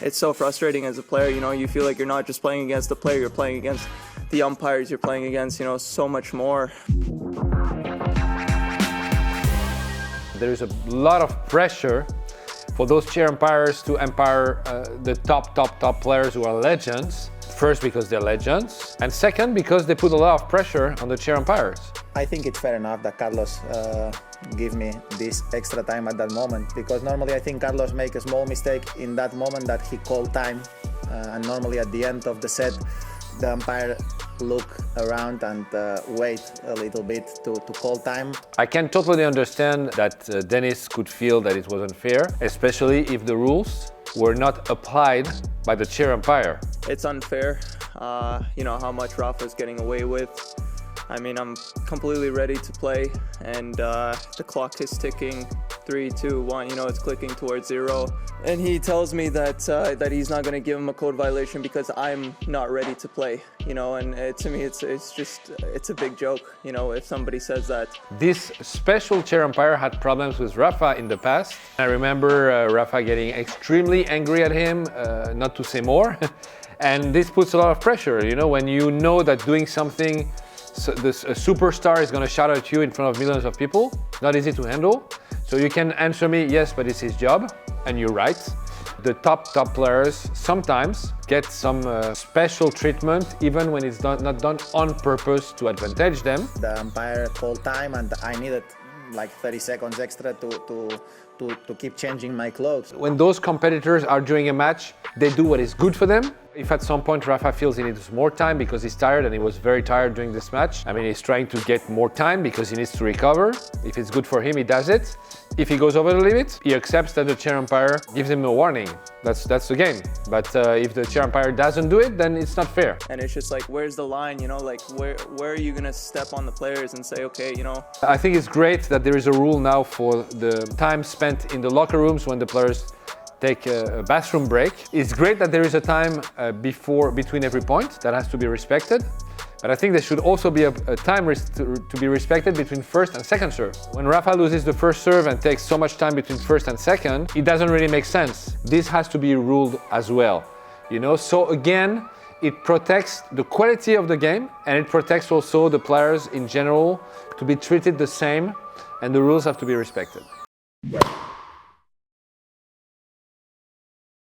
it's so frustrating as a player. You feel like you're not just playing against the player, you're playing against the umpires, you're playing against, so much more. There is a lot of pressure for those chair umpires to umpire the top players who are legends. First, because they're legends, and second, because they put a lot of pressure on the chair umpires. I think it's fair enough that Carlos give me this extra time at that moment, because normally I think Carlos make a small mistake in that moment that he called time, and normally at the end of the set, the umpire look around and wait a little bit to call time. I can totally understand that Denis could feel that it wasn't fair, especially if the rules were not applied by the chair umpire. It's unfair, how much Rafa's getting away with. I mean, I'm completely ready to play, and the clock is ticking. 3, 2, 1, it's clicking towards 0. And he tells me that he's not going to give him a code violation because I'm not ready to play, and to me it's a big joke, if somebody says that. This special chair umpire had problems with Rafa in the past. I remember Rafa getting extremely angry at him, not to say more. And this puts a lot of pressure, when you know that doing something, a superstar is going to shout at you in front of millions of people. Not easy to handle. So you can answer me, yes, but it's his job, and you're right. The top players sometimes get some special treatment, even when it's not done on purpose to advantage them. The umpire called time, and I needed like 30 seconds extra to keep changing my clothes. When those competitors are doing a match, they do what is good for them. If at some point Rafa feels he needs more time because he's tired, and he was very tired during this match, he's trying to get more time because he needs to recover. If it's good for him, he does it. If he goes over the limit, he accepts that the chair umpire gives him a warning. That's the game. But if the chair umpire doesn't do it, then it's not fair. And it's just like, where's the line, where are you gonna step on the players and say, okay, I think it's great that there is a rule now for the time spent in the locker rooms when the players take a bathroom break. It's great that there is a time between every point that has to be respected. But I think there should also be a time to be respected between first and second serve. When Rafa loses the first serve and takes so much time between first and second, it doesn't really make sense. This has to be ruled as well. So again, it protects the quality of the game, and it protects also the players in general to be treated the same, and the rules have to be respected.